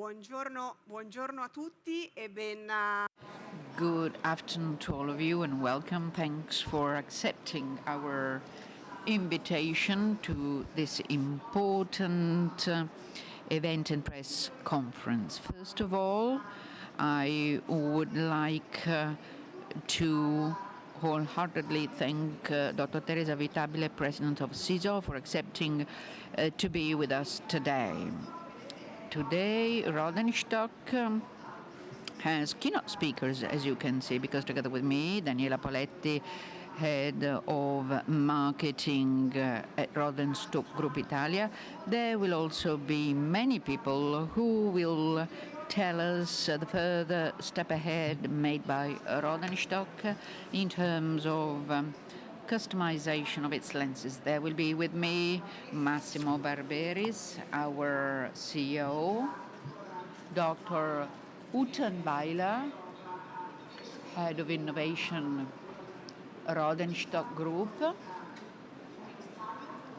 Buongiorno a tutti e Good afternoon to all of you and welcome. Thanks for accepting our invitation to this important event and press conference. First of all, I would like to wholeheartedly thank Dr. Teresa Vitabile, President of CISO, for accepting to be with us today. Today, Rodenstock has keynote speakers, as you can see, because together with me, Daniela Poletti, Head of Marketing at Rodenstock Group Italia, there will also be many people who will tell us the further step ahead made by Rodenstock in terms of customization of its lenses. There will be with me Massimo Barberis, our CEO, Dr. Utenweiler, Head of Innovation, Rodenstock Group,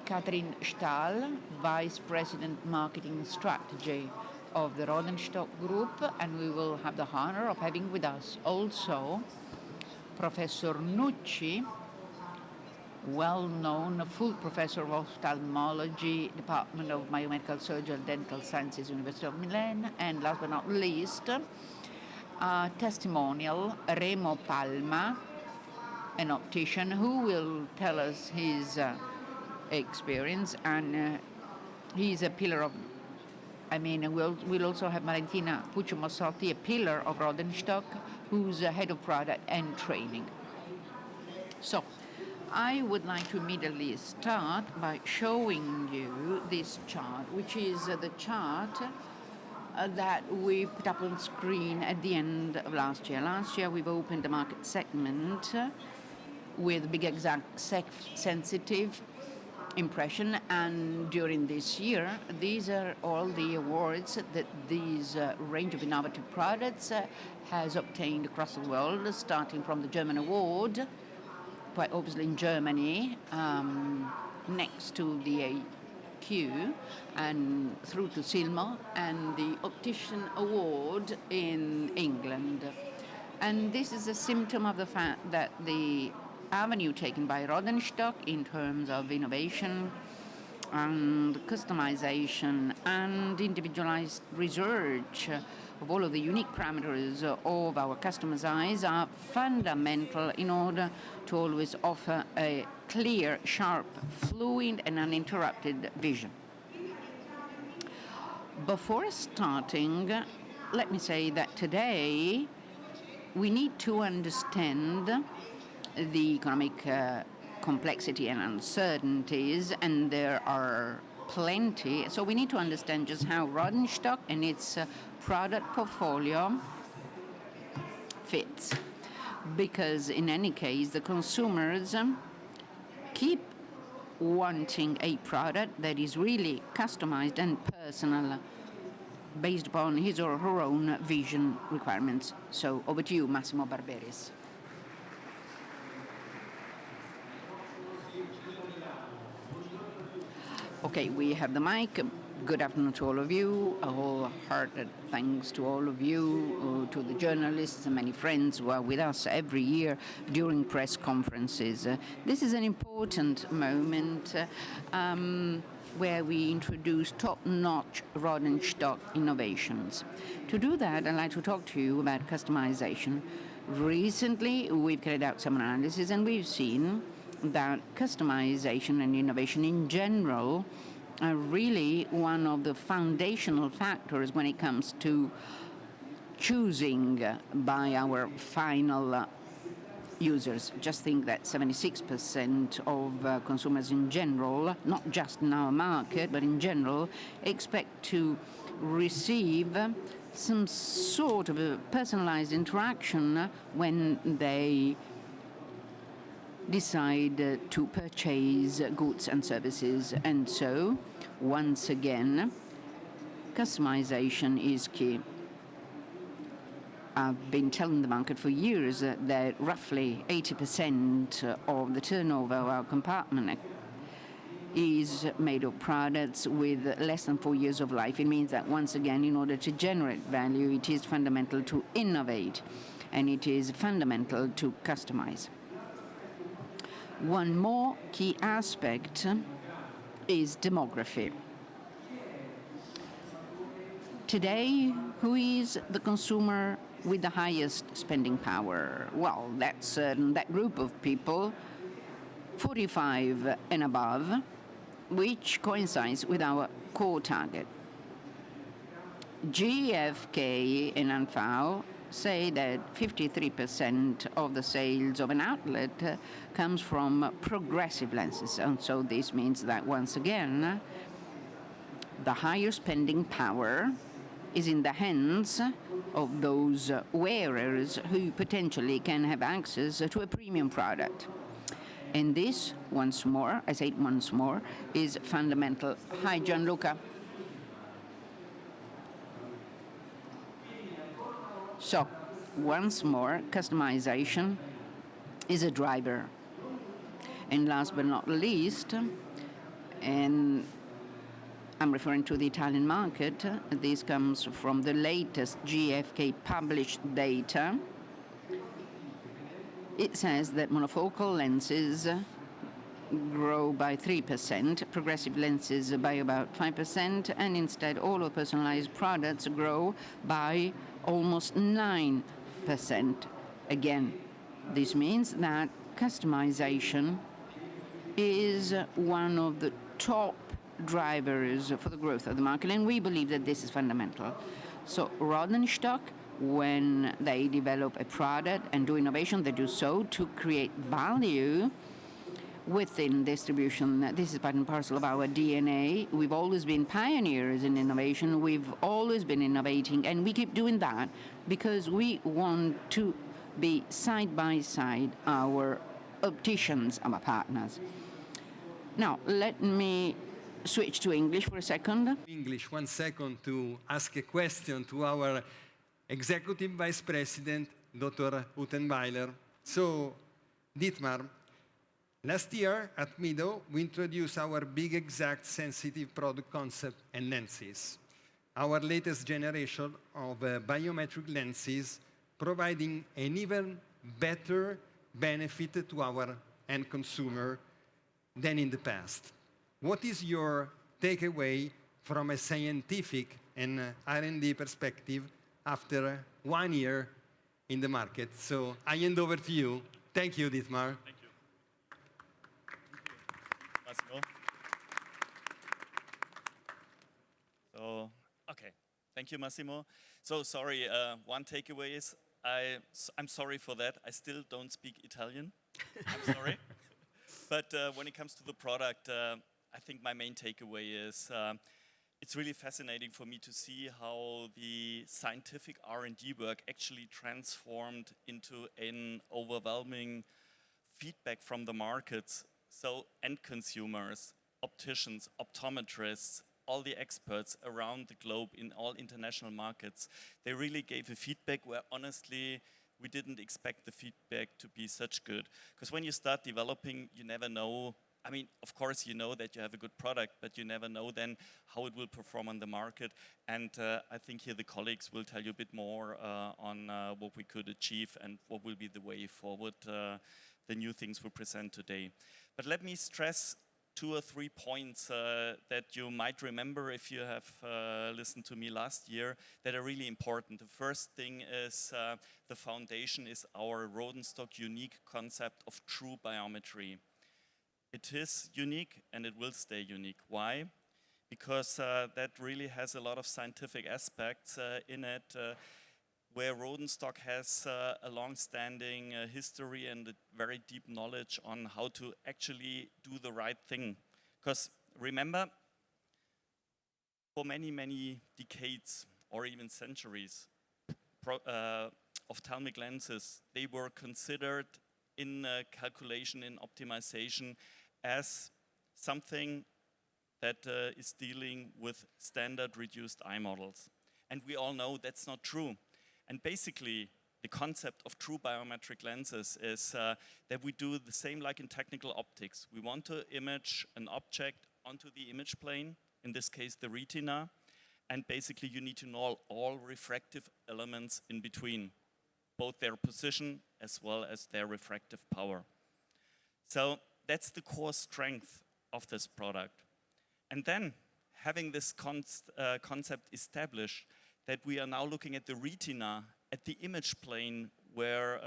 Katrin Stahl, Vice President Marketing Strategy of the Rodenstock Group, and we will have the honor of having with us also Professor Nucci, well-known full professor of ophthalmology, Department of Biomedical Surgery and Dental Sciences, University of Milan, and last but not least, testimonial Remo Palma, an optician who will tell us his experience, and he's a pillar of, we'll also have Valentina Puccio-Mossotti, a pillar of Rodenstock, who's head of product and training. So, I would like to immediately start by showing you this chart, which is the chart that we put up on screen at the end of last year. Last year, we've opened the market segment with big exact sensitive impression, and during this year, these are all the awards that this range of innovative products has obtained across the world, starting from the German award, quite obviously in Germany, next to the AQ, and through to Silmo, and the Optician Award in England. And this is a symptom of the fact that the avenue taken by Rodenstock in terms of innovation and customization and individualized research of all of the unique parameters of our customers' eyes are fundamental in order to always offer a clear, sharp, fluid and uninterrupted vision. Before starting, let me say that today we need to understand the economic complexity and uncertainties, and there are plenty. So we need to understand just how Rodenstock and its product portfolio fits. Because in any case, the consumers keep wanting a product that is really customized and personal based upon his or her own vision requirements. So over to you, Massimo Barberis. Okay, we have the mic. Good afternoon to all of you. A wholehearted thanks to all of you, to the journalists and many friends who are with us every year during press conferences. This is an important moment where we introduce top-notch Rodenstock innovations. To do that, I'd like to talk to you about customization. Recently, we've carried out some analysis, and we've seen that customization and innovation in general are really one of the foundational factors when it comes to choosing by our final users. Just think that 76% of consumers in general, not just in our market, but in general, expect to receive some sort of a personalized interaction when they decide to purchase goods and services. And so, once again, customization is key. I've been telling the market for years that roughly 80% of the turnover of our compartment is made of products with less than 4 years of life. It means that, once again, in order to generate value, it is fundamental to innovate, and it is fundamental to customize. One more key aspect is demography. Today, who is the consumer with the highest spending power? Well, that's that group of people, 45 and above, which coincides with our core target. GfK and ANFAO say that 53% of the sales of an outlet comes from progressive lenses. And so this means that, once again, the higher spending power is in the hands of those wearers who potentially can have access to a premium product. And this, once more, I say it once more, is fundamental. Hi, Gianluca. So, once more, customization is a driver. And last but not least, and I'm referring to the Italian market, this comes from the latest GfK published data. It says that monofocal lenses grow by 3%, progressive lenses by about 5%, and instead all of personalized products grow by almost 9%. Again, this means that customization is one of the top drivers for the growth of the market, and we believe that this is fundamental. So Rodenstock, when they develop a product and do innovation, they do so to create value within distribution. This is part and parcel of our DNA. We've always been pioneers in innovation. We've always been innovating, and we keep doing that because we want to be side by side our opticians, our partners. Now, let me switch to English for a second. English, 1 second, to ask a question to our Executive Vice President, Dr. Uttenweiler. So, Dietmar, last year at MIDO, we introduced our big exact sensitive product concept and lenses. Our latest generation of biometric lenses, providing an even better benefit to our end consumer than in the past. What is your takeaway from a scientific and R&D perspective after 1 year in the market? So I hand over to you. Thank you, Dietmar. Thank you. Massimo. So, okay. Thank you, Massimo. So sorry, one takeaway is, I'm sorry for that. I still don't speak Italian. I'm sorry. But when it comes to the product, I think my main takeaway is it's really fascinating for me to see how the scientific R&D work actually transformed into an overwhelming feedback from the markets. So end consumers, opticians, optometrists, all the experts around the globe in all international markets, they really gave a feedback where honestly we didn't expect the feedback to be such good. Because when you start developing, you never know. I mean, of course, you know that you have a good product, but you never know then how it will perform on the market. And I think here the colleagues will tell you a bit more on what we could achieve and what will be the way forward, the new things we present today. But let me stress 2 or 3 points that you might remember if you have listened to me last year that are really important. The first thing is the foundation is our Rodenstock unique concept of true biometry. It is unique and it will stay unique. Why? Because that really has a lot of scientific aspects in it, where Rodenstock has a long-standing history and a very deep knowledge on how to actually do the right thing. Because remember, for many, many decades or even centuries, ophthalmic lenses, they were considered in calculation, in optimization, as something that is dealing with standard reduced eye models. And we all know that's not true. And basically, the concept of true biometric lenses is that we do the same like in technical optics. We want to image an object onto the image plane, in this case the retina, and basically you need to know all refractive elements in between, both their position as well as their refractive power. So that's the core strength of this product. And then, having this concept established, that we are now looking at the retina, at the image plane where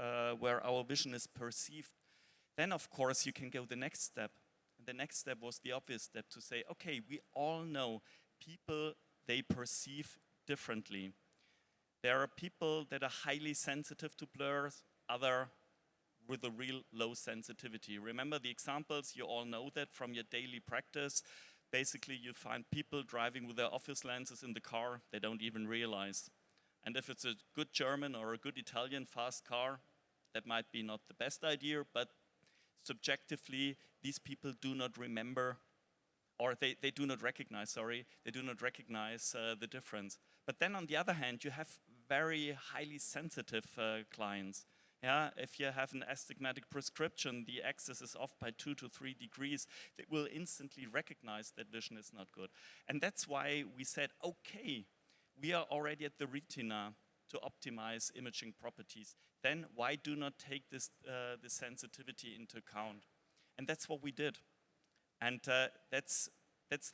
our vision is perceived, then of course you can go the next step. And the next step was the obvious step to say, okay, we all know people, they perceive differently. There are people that are highly sensitive to blurs, other with a real low sensitivity. Remember the examples, you all know that from your daily practice. Basically, you find people driving with their office lenses in the car, they don't even realize. And if it's a good German or a good Italian fast car, that might be not the best idea, but subjectively, these people do not remember, or they do not recognize, the difference. But then on the other hand, you have very highly sensitive clients. Yeah, if you have an astigmatic prescription, the axis is off by 2 to 3 degrees, they will instantly recognize that vision is not good. And that's why we said, okay, we are already at the retina to optimize imaging properties. Then why do not take this sensitivity into account? And that's what we did. And that's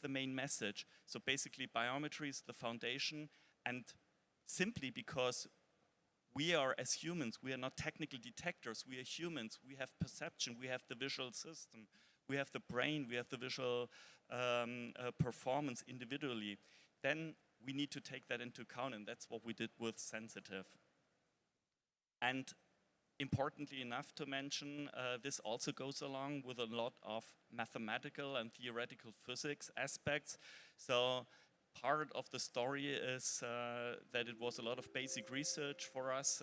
the main message. So basically, biometry is the foundation, and simply because we are, as humans, we are not technical detectors, we are humans, we have perception, we have the visual system, we have the brain, we have the visual performance individually. Then we need to take that into account, and that's what we did with sensitive. And importantly enough to mention, this also goes along with a lot of mathematical and theoretical physics aspects. So part of the story is that it was a lot of basic research for us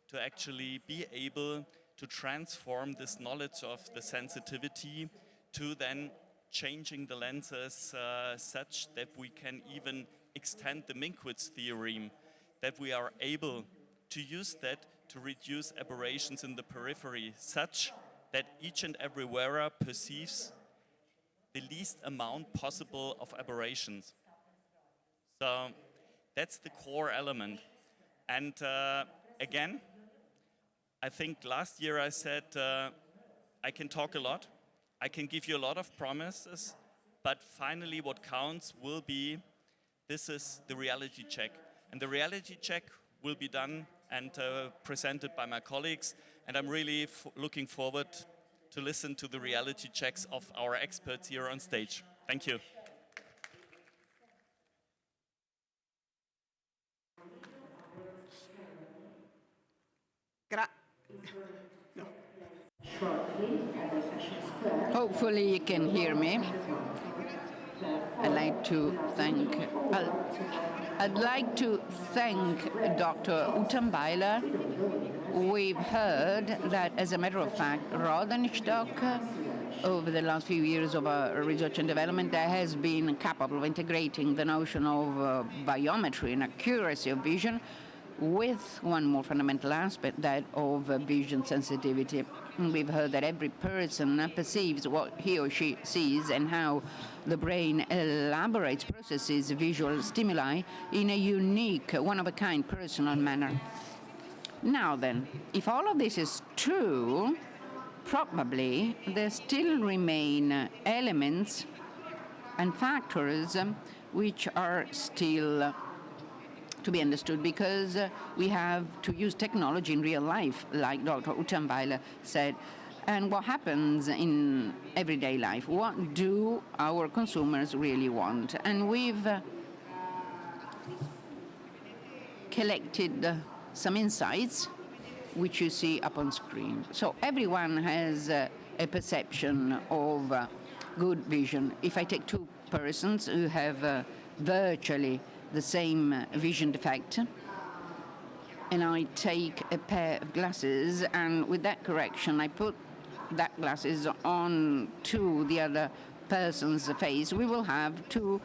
to actually be able to transform this knowledge of the sensitivity to then changing the lenses such that we can even extend the Minkwitz theorem, that we are able to use that to reduce aberrations in the periphery such that each and every wearer perceives the least amount possible of aberrations. So that's the core element. And again, I think last year I said I can talk a lot, I can give you a lot of promises, but finally what counts will be, this is the reality check. And the reality check will be done and presented by my colleagues, and I'm really looking forward to listen to the reality checks of our experts here on stage. Thank you. Hopefully you can hear me. I'd like to thank Dr. Uttenbeiler. We've heard that, as a matter of fact, Rodenstock, over the last few years of research and development, has been capable of integrating the notion of biometry and accuracy of vision with one more fundamental aspect, that of vision sensitivity. We've heard that every person perceives what he or she sees and how the brain elaborates, processes visual stimuli in a unique, one-of-a-kind personal manner. Now then, if all of this is true, probably there still remain elements and factors which are still to be understood, because we have to use technology in real life, like Dr. Uttenbeiler said. And what happens in everyday life? What do our consumers really want? And we've collected some insights which you see up on screen. So everyone has a perception of good vision. If I take two persons who have virtually the same vision defect, and I take a pair of glasses, and with that correction I put that glasses on to the other person's face, we will have two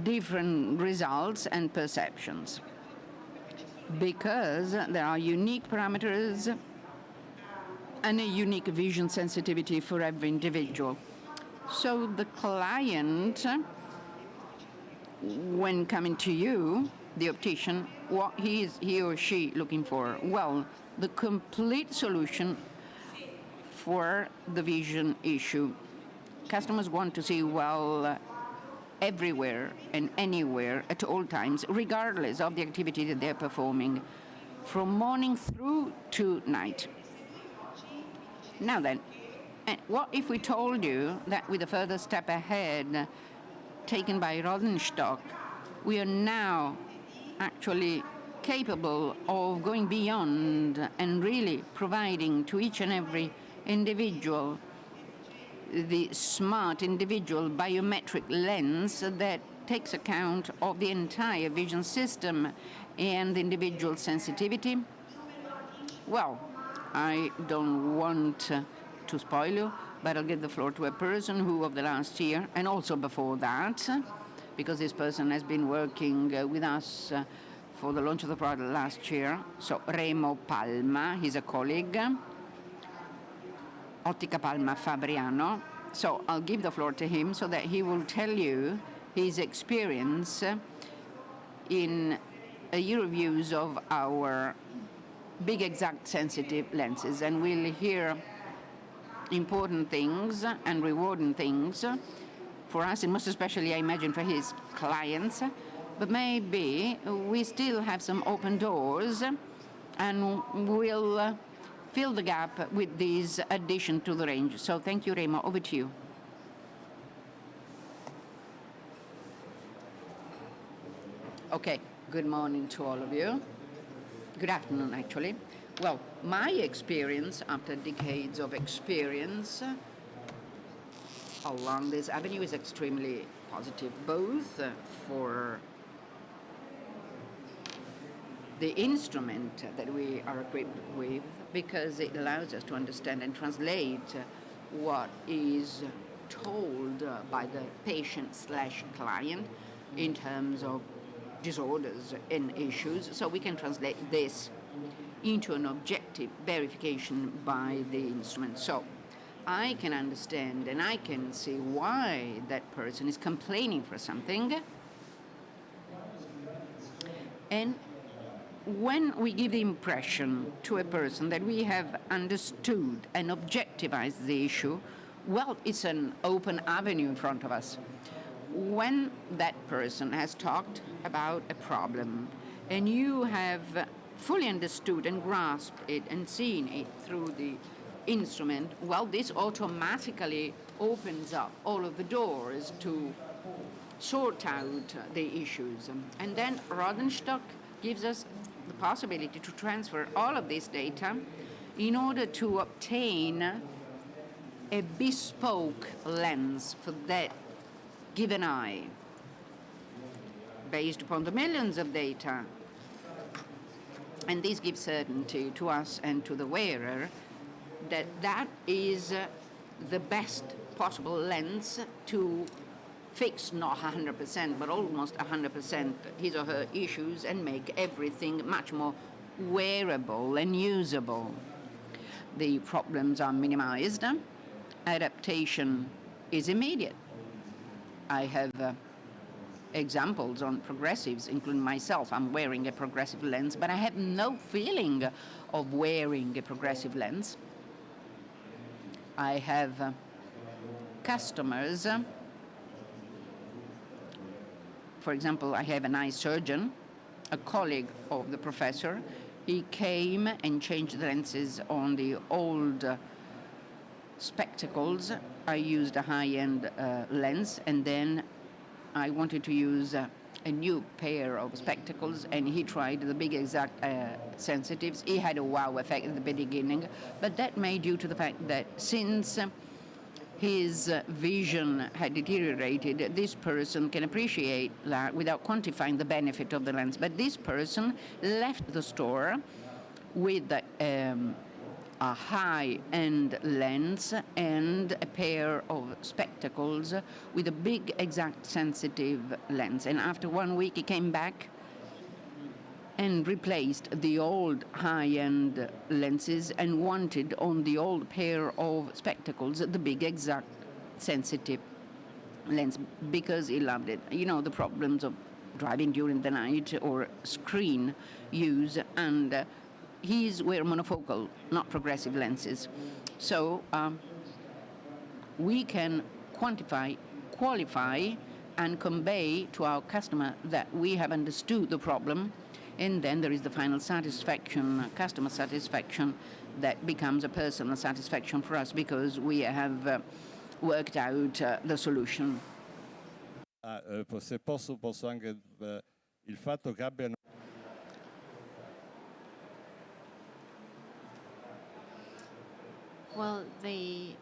different results and perceptions, because there are unique parameters and a unique vision sensitivity for every individual. So the client, when coming to you, the optician, what he or she looking for? Well, the complete solution for the vision issue. Customers want to see well everywhere and anywhere at all times, regardless of the activity that they're performing, from morning through to night. Now then, what if we told you that with a further step ahead taken by Rodenstock, we are now actually capable of going beyond and really providing to each and every individual the smart individual biometric lens that takes account of the entire vision system and individual sensitivity? Well, I don't want to spoil you, but I'll give the floor to a person who, of the last year, and also before that, because this person has been working with us for the launch of the product last year, so Remo Palma, he's a colleague, Ottica Palma Fabriano. So I'll give the floor to him so that he will tell you his experience in a year of use of our big exact sensitive lenses, and we'll hear important things and rewarding things for us, and most especially, I imagine, for his clients. But maybe we still have some open doors, and we'll fill the gap with this addition to the range. So thank you, Remo. Over to you. Okay, good morning to all of you. Good afternoon, actually. Well, my experience, after decades of experience along this avenue, is extremely positive, both for the instrument that we are equipped with, because it allows us to understand and translate what is told by the patient/client in terms of disorders and issues. So we can translate this into an objective verification by the instrument. So I can understand and I can see why that person is complaining for something. And when we give the impression to a person that we have understood and objectivized the issue, well, it's an open avenue in front of us. When that person has talked about a problem and you have fully understood and grasped it and seen it through the instrument, well, this automatically opens up all of the doors to sort out the issues. And then Rodenstock gives us the possibility to transfer all of this data in order to obtain a bespoke lens for that given eye, based upon the millions of data. And this gives certainty to us and to the wearer that that is the best possible lens to fix not 100%, but almost 100% his or her issues and make everything much more wearable and usable. The problems are minimized. Adaptation is immediate. I have examples on progressives, including myself. I'm wearing a progressive lens, but I have no feeling of wearing a progressive lens. I have customers. For example, I have an eye surgeon, a colleague of the professor. He came and changed the lenses on the old spectacles. I used a high-end lens, and then I wanted to use a new pair of spectacles, and he tried the big exact sensitives. He had a wow effect at the beginning, but that made due to the fact that since his vision had deteriorated, this person can appreciate that without quantifying the benefit of the lens. But this person left the store with a high-end lens and a pair of spectacles with a big exact sensitive lens. And after 1 week, he came back and replaced the old high-end lenses and wanted on the old pair of spectacles the big exact sensitive lens because he loved it. You know, the problems of driving during the night or screen use, and his were monofocal, not progressive lenses. So we can quantify, qualify, and convey to our customer that we have understood the problem, and then there is the final satisfaction, customer satisfaction, that becomes a personal satisfaction for us because we have worked out the solution. Se posso anche il fatto che abbiano. Well, the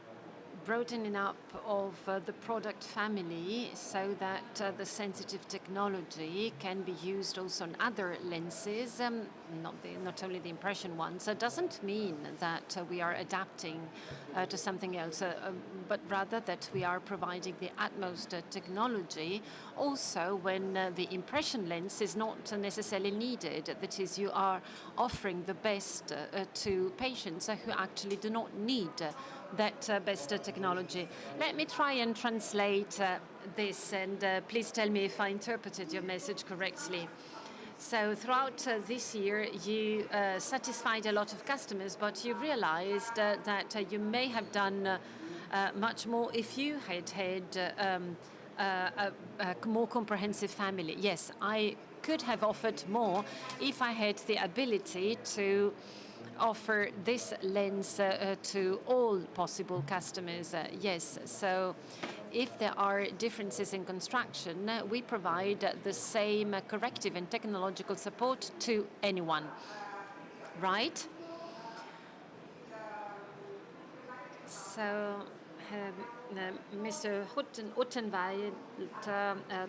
broadening up of the product family so that the sensitive technology can be used also on other lenses, not only the impression ones, doesn't mean that we are adapting to something else, but rather that we are providing the utmost technology also when the impression lens is not necessarily needed. That is, you are offering the best to patients who actually do not need that best technology. Let me try and translate this, and please tell me if I interpreted your message correctly. So throughout this year, you satisfied a lot of customers, but you realized that you may have done much more if you had a more comprehensive family. Yes, I could have offered more if I had the ability to offer this lens to all possible customers. Yes, so if there are differences in construction, we provide the same corrective and technological support to anyone, right? So Mr. Uttenweiler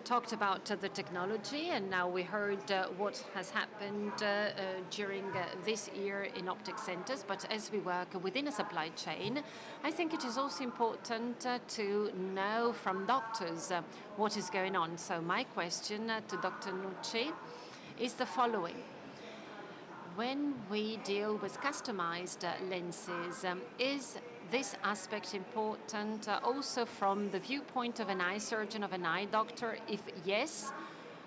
talked about the technology, and now we heard what has happened during this year in optic centers. But as we work within a supply chain, I think it is also important to know from doctors what is going on. So my question to Dr. Nucci is the following. When we deal with customized lenses, is this aspect important also from the viewpoint of an eye surgeon, of an eye doctor? If yes,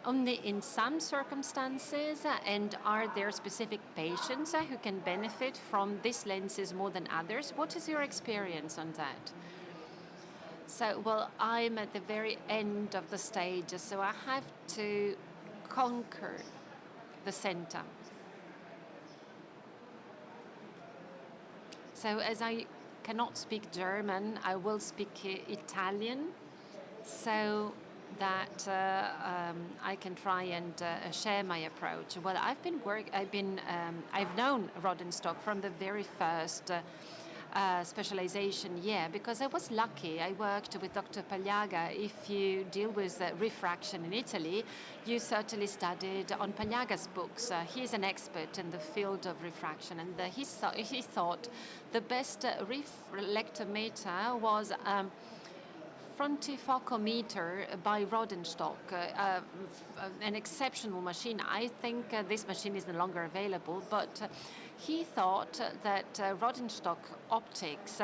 only in some circumstances, and are there specific patients who can benefit from these lenses more than others? What is your experience on that? So, well, I'm at the very end of the stage, so I have to conquer the center. So as I cannot speak German, I will speak Italian so that I can try and share my approach. Well, I've known Rodenstock from the very first specialization year because I was lucky. I worked with Dr. Pagliaga. If you deal with refraction in Italy, you certainly studied on Pagliaga's books. He's an expert in the field of refraction, and he thought the best reflectometer was frontifocometer by Rodenstock, an exceptional machine. I think this machine is no longer available, but he thought that Rodenstock optics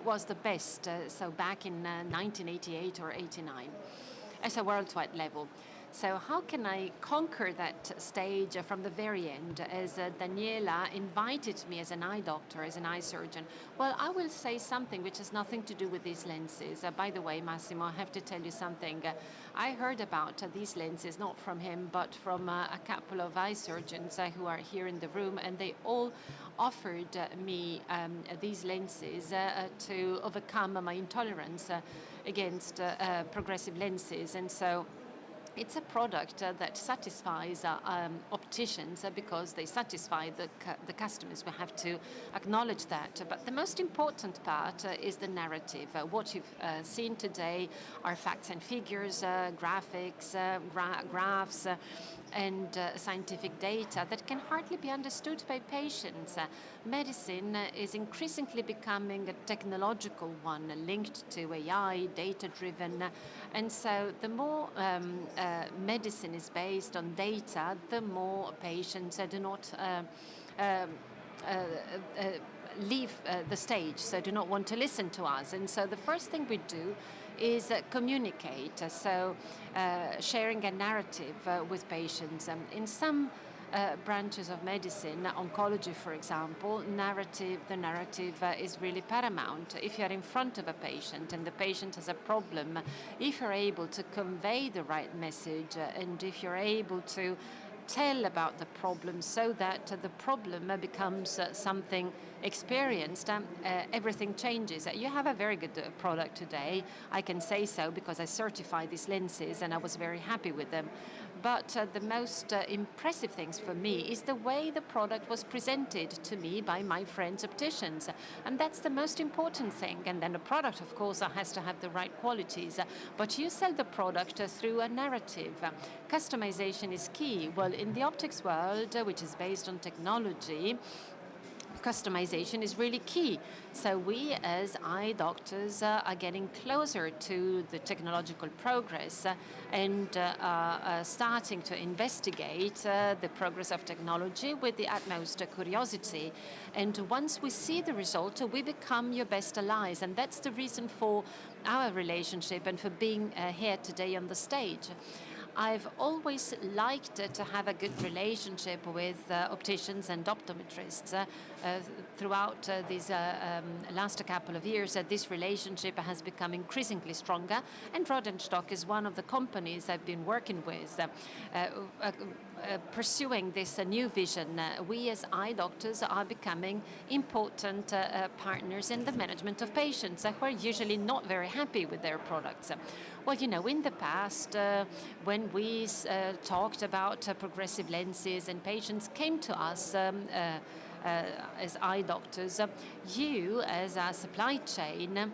was the best, so back in 1988 or 89, at a worldwide level. So how can I conquer that stage from the very end, as Daniela invited me as an eye doctor, as an eye surgeon? Well, I will say something which has nothing to do with these lenses. By the way, Massimo, I have to tell you something. I heard about these lenses not from him, but from a couple of eye surgeons who are here in the room, and they all offered me these lenses to overcome my intolerance against progressive lenses. And so it's a product that satisfies opticians because they satisfy the customers. We have to acknowledge that. But the most important part is the narrative. What you've seen today are facts and figures, graphics, graphs, and scientific data that can hardly be understood by patients. Medicine is increasingly becoming a technological one, linked to AI, data-driven, and so the more medicine is based on data, the more patients do not leave the stage, so do not want to listen to us. And so the first thing we do is communicate, so sharing a narrative with patients. In some branches of medicine, oncology, for example, the narrative is really paramount. If you're in front of a patient and the patient has a problem, if you're able to convey the right message and if you're able to tell about the problem so that the problem becomes something experienced, everything changes. You have a very good product today. I can say so because I certify these lenses and I was very happy with them. But the most impressive things for me is the way the product was presented to me by my friends opticians. And that's the most important thing. And then the product, of course, has to have the right qualities. But you sell the product through a narrative. Customization is key. Well, in the optics world, which is based on technology, customization is really key. So we as eye doctors are getting closer to the technological progress and starting to investigate the progress of technology with the utmost curiosity. And once we see the result, we become your best allies. And that's the reason for our relationship and for being here today on the stage. I've always liked to have a good relationship with opticians and optometrists. Throughout these last couple of years, this relationship has become increasingly stronger, and Rodenstock is one of the companies I've been working with, pursuing this new vision. We as eye doctors are becoming important partners in the management of patients who are usually not very happy with their products. Well, you know, in the past, when we talked about progressive lenses and patients came to us as eye doctors, you, as a supply chain,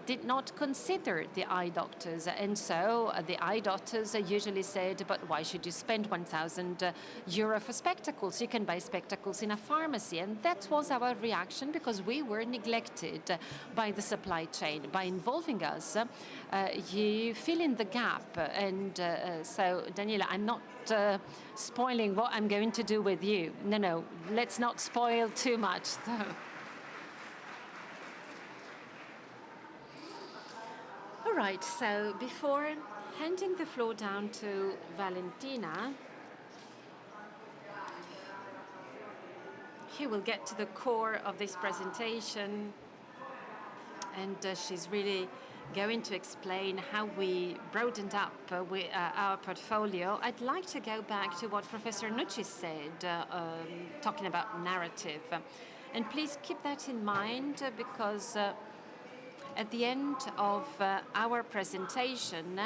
did not consider the eye doctors. And so the eye doctors usually said, but why should you spend 1,000 euro for spectacles? You can buy spectacles in a pharmacy. And that was our reaction because we were neglected by the supply chain. By involving us, you fill in the gap. And so, Daniela, I'm not spoiling what I'm going to do with you. No, let's not spoil too much. All right, so before handing the floor down to Valentina, she will get to the core of this presentation, and she's really going to explain how we broadened up our portfolio. I'd like to go back to what Professor Nucci said, talking about narrative. And please keep that in mind because at the end of our presentation,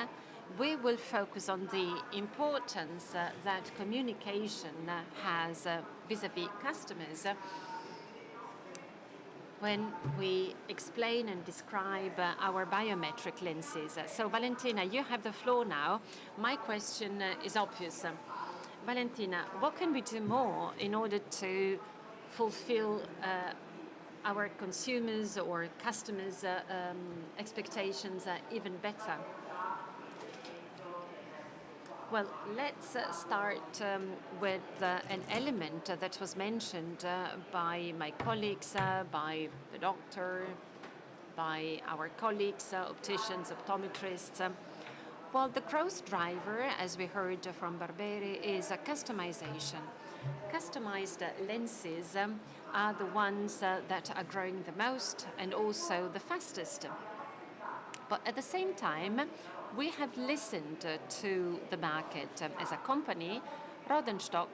we will focus on the importance that communication has vis-à-vis customers when we explain and describe our biometric lenses. So Valentina, you have the floor now. My question is obvious. Valentina, what can we do more in order to fulfill our consumers' or customers' expectations even better? Well, let's start with an element that was mentioned by my colleagues, by the doctor, by our colleagues, opticians, optometrists. Well, the growth driver, as we heard from Barberi, is customization. Customized lenses are the ones that are growing the most and also the fastest. But at the same time, we have listened to the market. As a company, Rodenstock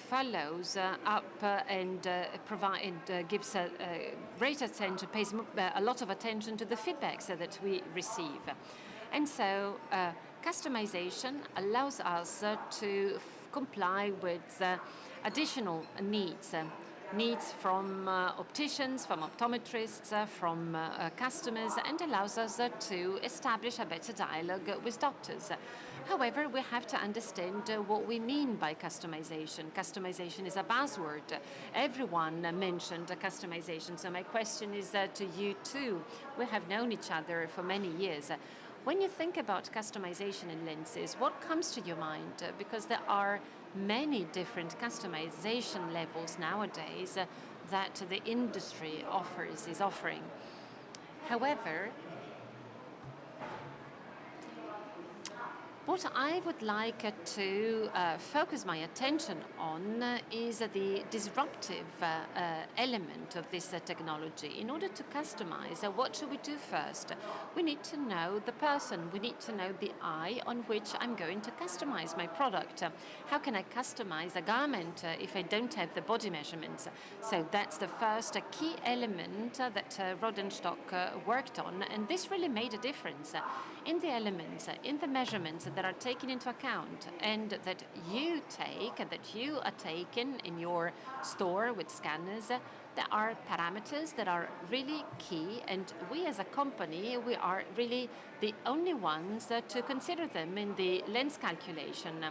follows up and gives great attention, pays a lot of attention to the feedbacks that we receive. And so customization allows us to comply with additional needs from opticians, from optometrists, from customers, and allows us to establish a better dialogue with doctors. However, we have to understand what we mean by customization. Customization is a buzzword. Everyone mentioned customization, so my question is to you too. We have known each other for many years. When you think about customization in lenses, what comes to your mind? Because there are many different customization levels nowadays. that the industry is offering. However, what I would like to focus my attention on is the disruptive element of this technology. In order to customize, what should we do first? We need to know the person. We need to know the eye on which I'm going to customize my product. How can I customize a garment if I don't have the body measurements? So that's the first key element that Rodenstock worked on, and this really made a difference in the elements, in the measurements that are taken into account and that you take, that you are taken in your store with scanners. There are parameters that are really key, and we as a company, we are really the only ones to consider them in the lens calculation.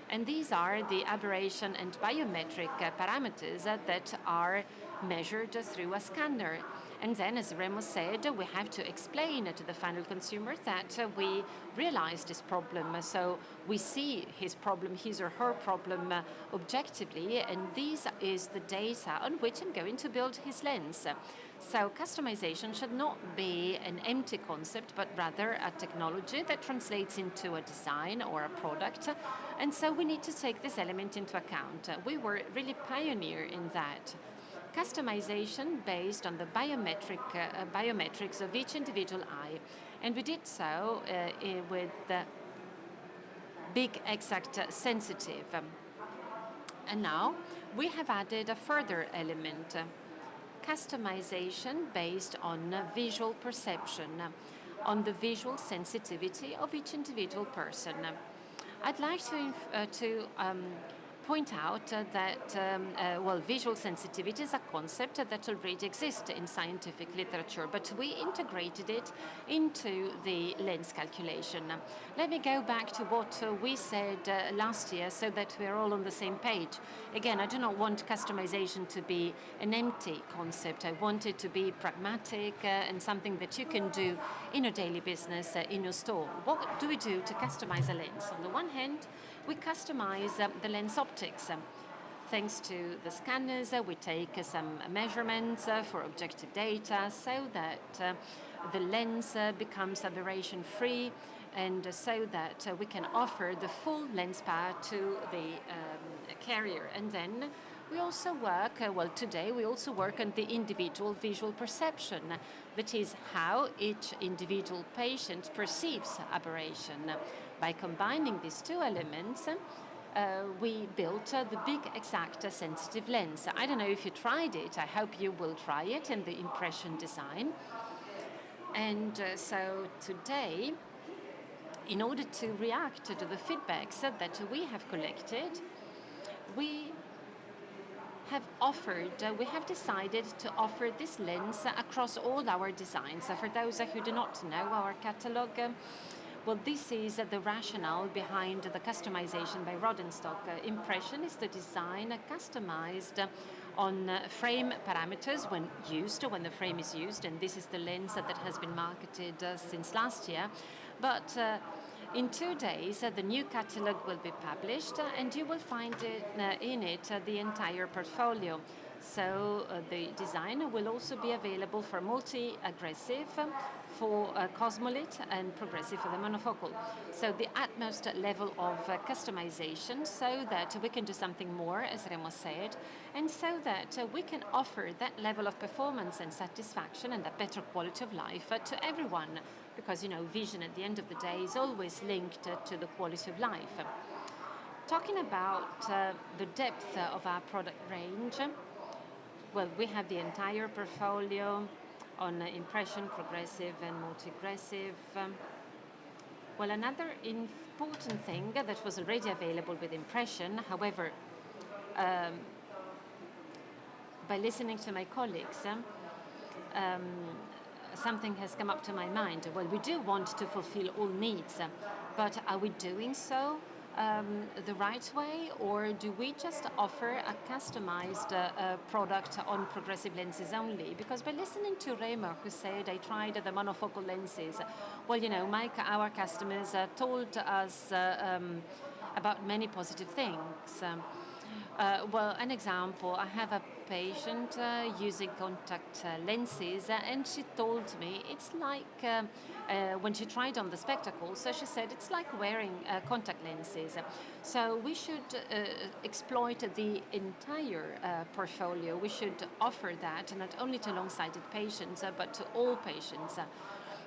And these are the aberration and biometric parameters that are measured through a scanner. And then, as Remo said, we have to explain to the final consumer that we realize this problem. So we see his problem, his or her problem objectively, and this is the data on which I'm going to build his lens. So customization should not be an empty concept, but rather a technology that translates into a design or a product. And so we need to take this element into account. We were really pioneer in that. Customization based on the biometrics of each individual eye. And we did so with the big exact sensitive. And now we have added a further element, customization based on visual perception, on the visual sensitivity of each individual person. I'd like to point out that visual sensitivity is a concept that already exists in scientific literature, but we integrated it into the lens calculation. Let me go back to what we said last year so that we're all on the same page. Again, I do not want customization to be an empty concept. I want it to be pragmatic and something that you can do in your daily business, in your store. What do we do to customize a lens? On the one hand, we customize the lens optics. Thanks to the scanners, we take some measurements for objective data so that the lens becomes aberration-free and so that we can offer the full lens power to the carrier. And then we also work, today we also work on the individual visual perception. That is how each individual patient perceives aberration. By combining these two elements, we built the big exact sensitive lens. I don't know if you tried it. I hope you will try it in the impression design. And so today, in order to react to the feedbacks that we have collected, we have decided to offer this lens across all our designs. For those who do not know our catalog, this is the rationale behind the customization by Rodenstock. Impression is the design customized on frame parameters when the frame is used, and this is the lens that has been marketed since last year. But in 2 days, the new catalog will be published, and you will find in it the entire portfolio. So the design will also be available for multi-aggressive, for cosmolit, and progressive for the monofocal. So the utmost level of customization so that we can do something more, as Remo said, and so that we can offer that level of performance and satisfaction and a better quality of life to everyone. Because, vision at the end of the day is always linked to the quality of life. Talking about the depth of our product range, we have the entire portfolio on impression, progressive, and multi-aggressive. Another important thing that was already available with impression, however, by listening to my colleagues, something has come up to my mind. We do want to fulfill all needs, but are we doing so the right way, or do we just offer a customized product on progressive lenses only? Because by listening to Remo, who said, I tried the monofocal lenses, our customers told us about many positive things. Well, an example, I have a patient using contact lenses, and she told me it's like when she tried on the spectacles, so she said it's like wearing contact lenses. So we should exploit the entire portfolio. We should offer that not only to long-sighted patients, but to all patients.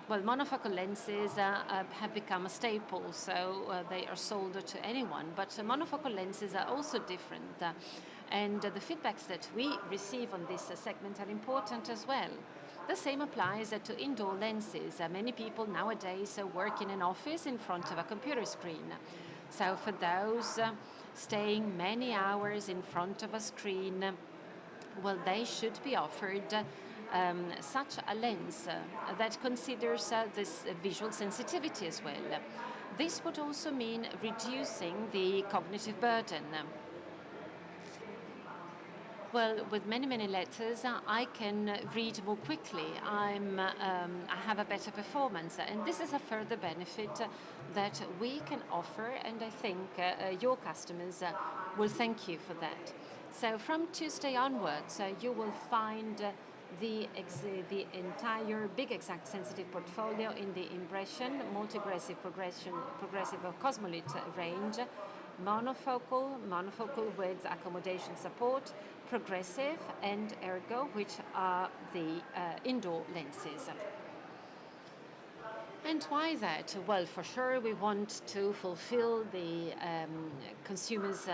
Well, monofocal lenses have become a staple, so they are sold to anyone. But monofocal lenses are also different. And the feedbacks that we receive on this segment are important as well. The same applies to indoor lenses. Many people nowadays work in an office in front of a computer screen. So for those staying many hours in front of a screen, well, they should be offered such a lens that considers this visual sensitivity as well. This would also mean reducing the cognitive burden. Well, with many letters, I can read more quickly. I have a better performance, and this is a further benefit that we can offer, and I think your customers will thank you for that. So from Tuesday onwards, you will find the entire big exact sensitive portfolio in the impression, multi-aggressive, progressive or cosmolit range, monofocal with accommodation support, progressive and ergo, which are the indoor lenses. And why that? Well, for sure, we want to fulfill the consumers'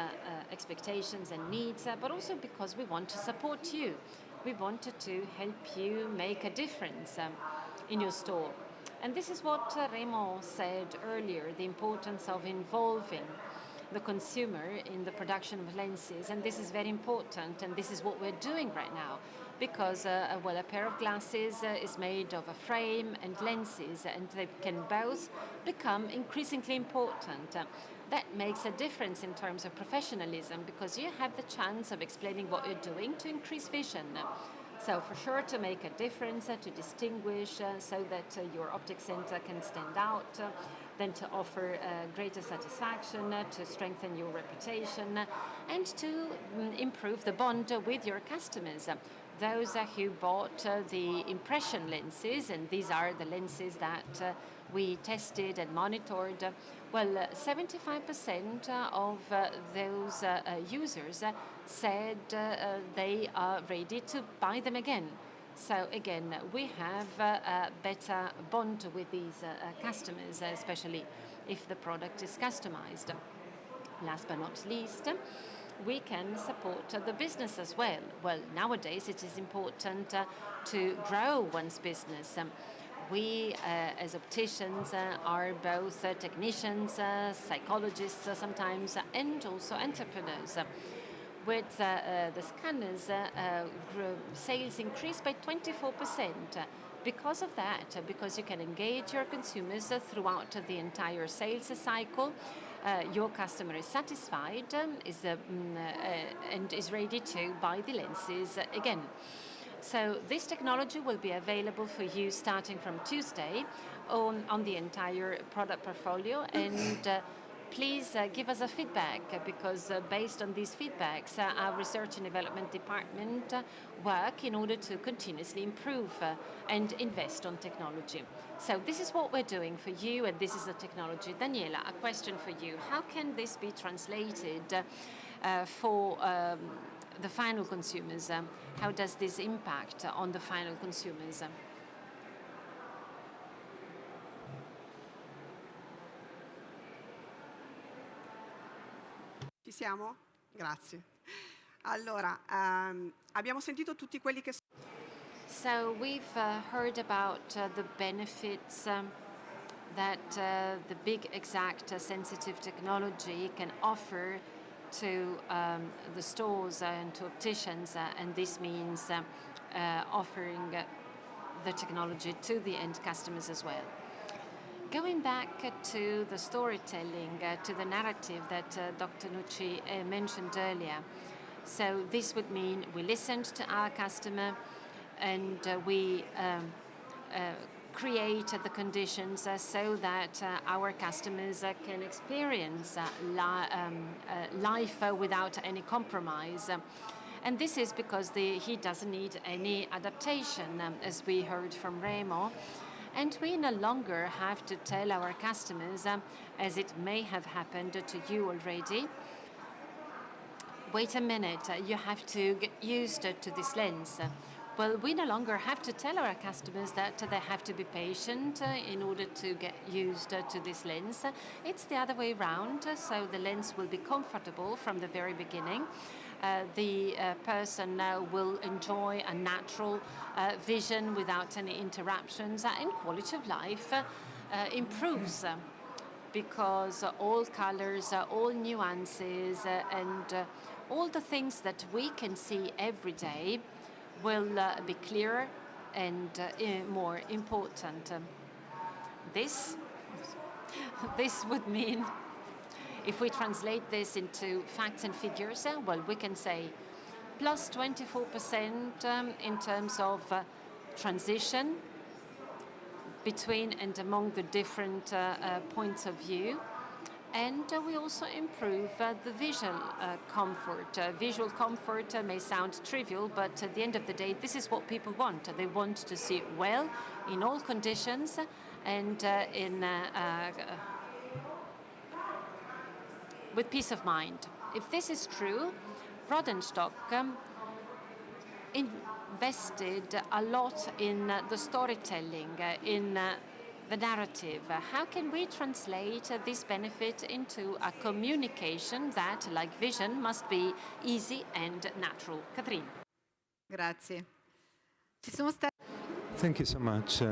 expectations and needs, but also because we want to support you. We wanted to help you make a difference in your store. And this is what Remo said earlier, the importance of involving the consumer in the production of lenses, and this is very important, and this is what we're doing right now, because well, a pair of glasses is made of a frame and lenses, and they can both become increasingly important. That makes a difference in terms of professionalism, because you have the chance of explaining what you're doing to increase vision. So for sure to make a difference, to distinguish, so that your optic center can stand out, then to offer greater satisfaction, to strengthen your reputation, and to improve the bond with your customers. Those who bought the impression lenses, and these are the lenses that we tested and monitored, well, 75% of those users said they are ready to buy them again. So again, we have a better bond with these customers, especially if the product is customized. Last but not least, we can support the business as well. Well, nowadays it is important to grow one's business. We, as opticians, are both technicians, psychologists sometimes, and also entrepreneurs. With the scanners, sales increased by 24%. Because of that, because you can engage your consumers throughout the entire sales cycle, your customer is satisfied and is ready to buy the lenses again. So this technology will be available for you starting from Tuesday on the entire product portfolio, and please give us a feedback, because based on these feedbacks, our research and development department work in order to continuously improve and invest on technology. So this is what we're doing for you, and this is the technology. Daniela, a question for you. How can this be translated for the final consumers? How does this impact on the final consumers? Ci siamo? Grazie. Allora, abbiamo sentito tutti quelli che So we've heard about the benefits that the big exact sensitive technology can offer to the stores and to opticians, and this means offering the technology to the end customers as well. Going back to the storytelling, to the narrative that Dr. Nucci mentioned earlier, so this would mean we listened to our customer, and we create the conditions so that our customers can experience life without any compromise. And this is because he doesn't need any adaptation, as we heard from Remo. And we no longer have to tell our customers, as it may have happened to you already, wait a minute, you have to get used to this lens. Well, we no longer have to tell our customers that they have to be patient in order to get used to this lens. It's the other way around, so the lens will be comfortable from the very beginning. The person will enjoy a natural vision without any interruptions, and quality of life improves because all colors, all nuances, and all the things that we can see every day will be clearer and more important. This would mean, if we translate this into facts and figures, well, we can say plus 24% in terms of transition between and among the different points of view. And we also improve the visual comfort. Visual comfort may sound trivial, but at the end of the day, this is what people want. They want to see well in all conditions and with peace of mind. If this is true, Rodenstock invested a lot in the storytelling, in the narrative. How can we translate this benefit into a communication that, like vision, must be easy and natural? Catherine. Grazie. Thank you so much.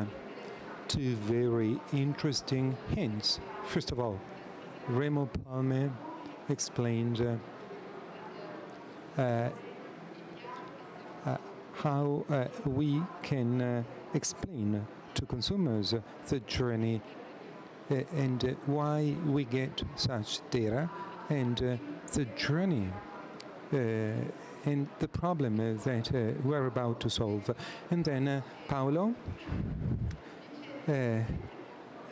Two very interesting hints. First of all, Remo Palme explained how we can explain to consumers the journey and why we get such data and the journey and the problem that we're about to solve. And then Paolo,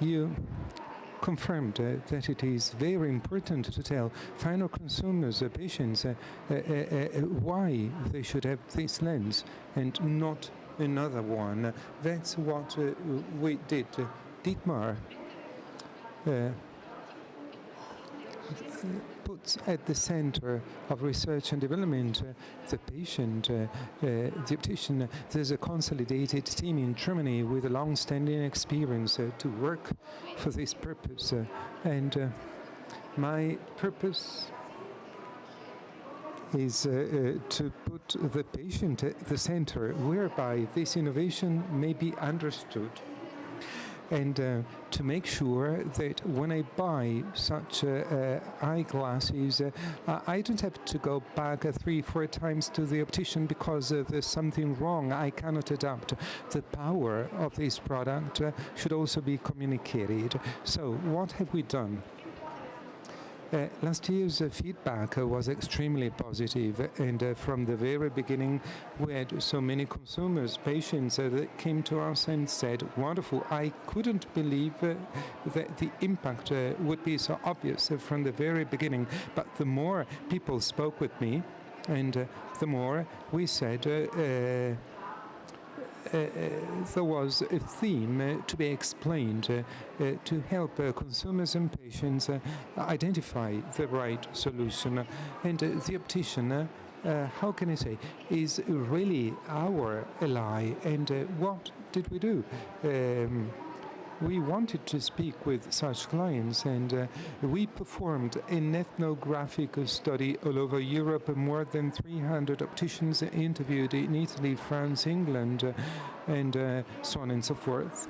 you confirmed that it is very important to tell final consumers, patients, why they should have this lens and not another one. That's what we did. Dietmar puts at the center of research and development the patient, the optician. There's a consolidated team in Germany with a long-standing experience to work for this purpose. And my purpose is to put the patient at the center, whereby this innovation may be understood. And to make sure that when I buy such eyeglasses, I don't have to go back 3-4 times to the optician because there's something wrong. I cannot adapt. The power of this product should also be communicated. So what have we done? Last year's feedback was extremely positive, and from the very beginning we had so many consumers, patients that came to us and said, wonderful, I couldn't believe that the impact would be so obvious from the very beginning. But the more people spoke with me, and the more we said there was a theme to be explained to help consumers and patients identify the right solution. And the optician, how can I say, is really our ally. And what did we do? We wanted to speak with such clients, and we performed an ethnographic study all over Europe. More than 300 opticians interviewed in Italy, France, England, and so on and so forth.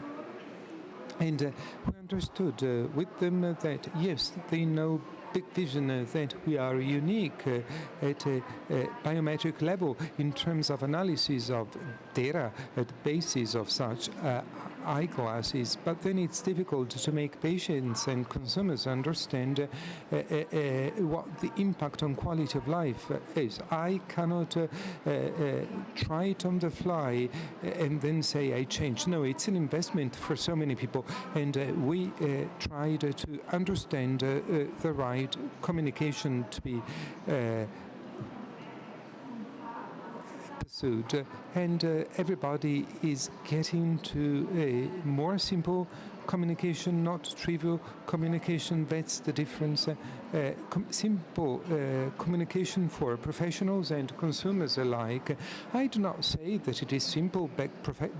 And we understood with them that, yes, they know big vision, that we are unique at a biometric level in terms of analysis of data at the basis of such eyeglasses, but then it's difficult to make patients and consumers understand what the impact on quality of life is. I cannot try it on the fly and then say I change. No, it's an investment for so many people, and we tried to understand the right communication to be pursued, and everybody is getting to a more simple communication, not trivial communication. That's the difference. Simple communication for professionals and consumers alike. I do not say that it is simple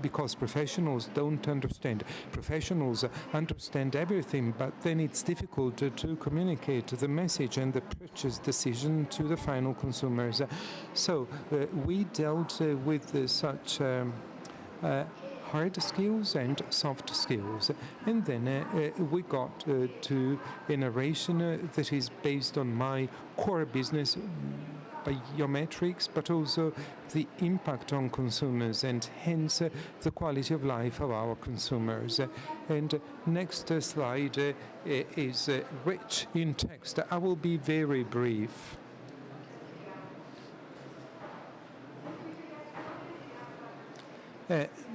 because professionals don't understand. Professionals understand everything, but then it's difficult to communicate the message and the purchase decision to the final consumers. So we dealt with such hard skills and soft skills. And then we got to a narration that is based on my core business, biometrics, but also the impact on consumers and hence the quality of life of our consumers. And next slide is rich in text. I will be very brief.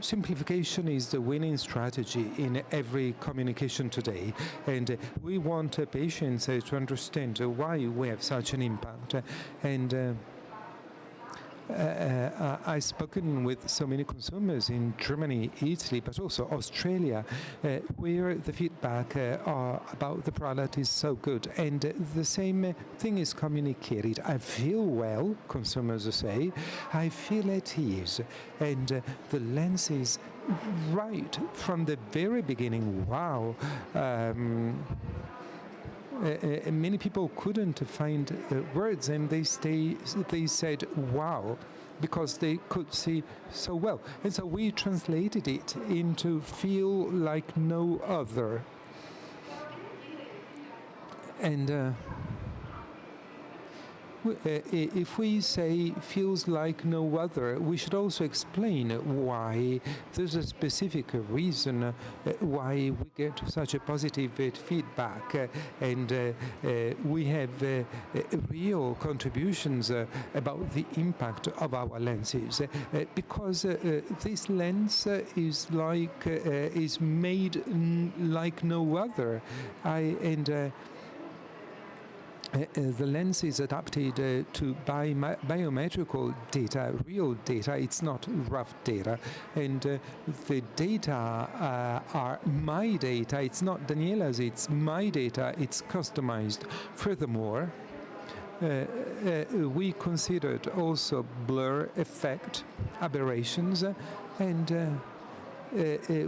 Simplification is the winning strategy in every communication today, and we want patients to understand why we have such an impact. And I've spoken with so many consumers in Germany, Italy, but also Australia, where the feedback about the product is so good. And the same thing is communicated. I feel well, consumers say. I feel at ease. And the lens is right from the very beginning. Wow. Many people couldn't find words, and they said wow, because they could see so well. And so we translated it into feel like no other. And if we say feels like no other, we should also explain why. There's a specific reason why we get such a positive feedback, and we have real contributions about the impact of our lenses, because this lens is made like no other. The lens is adapted to biometrical data, real data. It's not rough data. And the data are my data. It's not Daniela's, it's my data. It's customized. Furthermore, we considered also blur effect, aberrations, and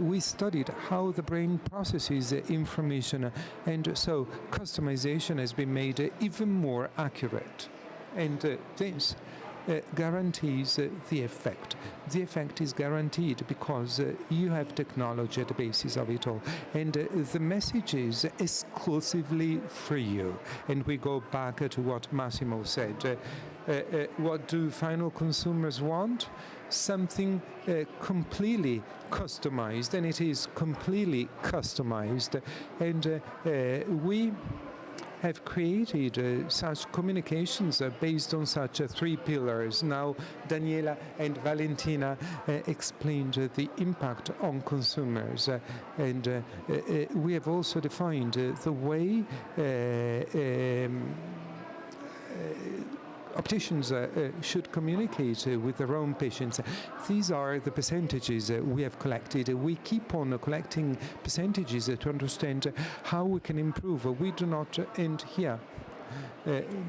we studied how the brain processes information, and so customization has been made even more accurate. And this guarantees the effect. The effect is guaranteed because you have technology at the basis of it all. And the message is exclusively for you. And we go back to what Massimo said. What do final consumers want? Something completely customized, and it is completely customized. And we have created such communications based on such three pillars. Now, Daniela and Valentina explained the impact on consumers, and we have also defined the way opticians should communicate with their own patients. These are the percentages we have collected. We keep on collecting percentages to understand how we can improve. We do not end here.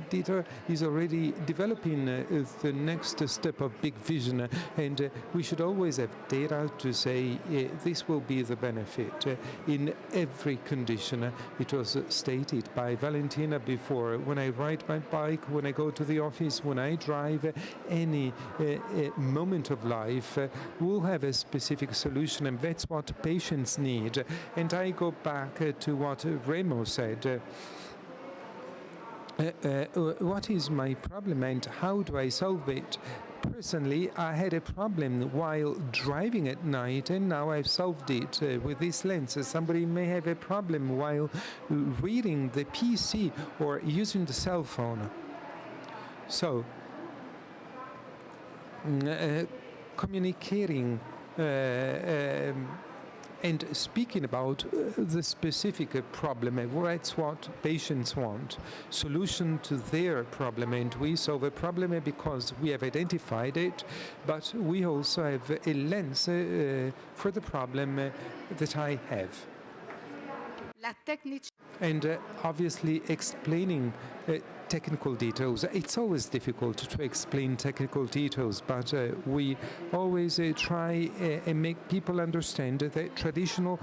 Dieter is already developing the next step of big vision, and we should always have data to say this will be the benefit in every condition. It was stated by Valentina before. When I ride my bike, when I go to the office, when I drive, any moment of life, we'll have a specific solution, and that's what patients need. And I go back to what Remo said. what is my problem and how do I solve it? Personally, I had a problem while driving at night, and now I've solved it with this lens. Somebody may have a problem while reading the PC or using the cell phone. So, communicating and speaking about the specific problem, that's what patients want, solution to their problem, and we solve a problem because we have identified it, but we also have a lens for the problem that I have. And obviously explaining technical details. It's always difficult to explain technical details, but we always try and make people understand that traditional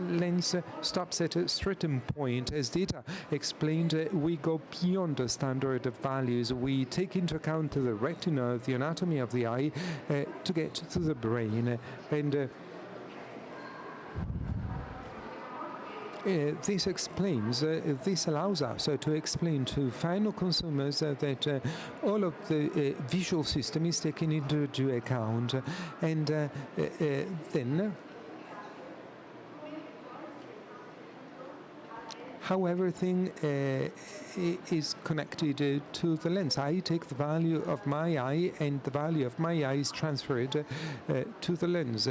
lens stops at a certain point. As Dita explained, we go beyond the standard of values. We take into account the retina, the anatomy of the eye, to get to the brain. And this explains, this allows us to explain to final consumers that all of the visual system is taken into account, and then how everything is connected to the lens. I take the value of my eye, and the value of my eye is transferred to the lens.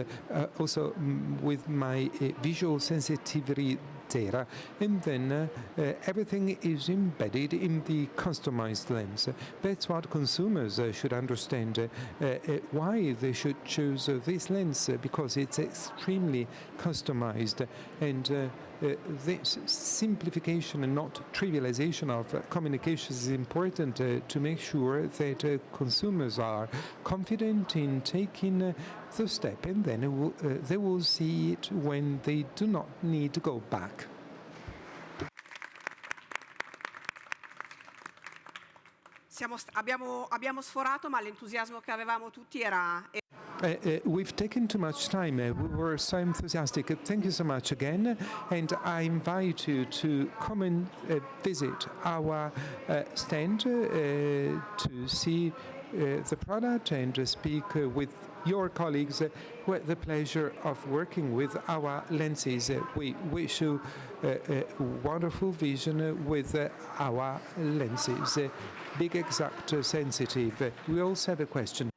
Also with my visual sensitivity data, and then everything is embedded in the customized lens. That's what consumers should understand, why they should choose this lens, because it's extremely customized, and this simplification and not trivialization of communications is important to make sure that consumers are confident in taking the step, and then they will see it when they do not need to go back. Abbiamo sforato, ma l'entusiasmo che avevamo tutti era... We've taken too much time. We were so enthusiastic. Thank you so much again. And I invite you to come and visit our stand to see the product and speak with your colleagues who had the pleasure of working with our lenses. We wish you a wonderful vision with our lenses. Big, exact, sensitive. We also have a question.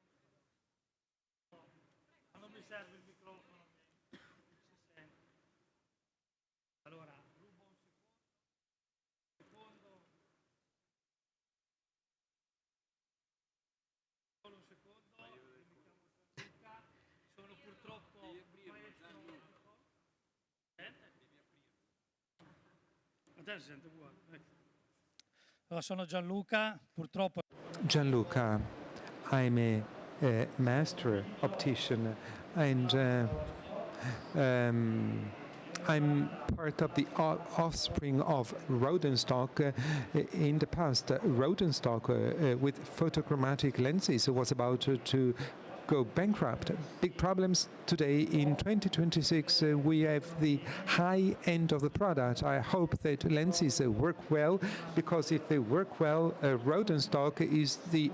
Sono Gianluca, purtroppo. Gianluca, I'm a master optician, and I'm part of the offspring of Rodenstock. In the past, Rodenstock with photochromatic lenses was about to go bankrupt. Big problems today. In 2026, we have the high end of the product. I hope that lenses work well, because if they work well, Rodenstock is the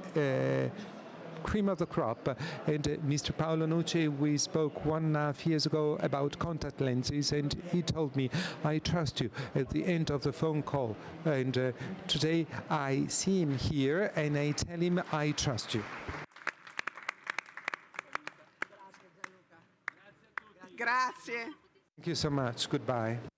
cream of the crop. And Mr. Paolo Nucci, we spoke 1.5 years ago about contact lenses, and he told me, I trust you, at the end of the phone call. And today I see him here and I tell him, I trust you. Grazie. Thank you so much. Goodbye.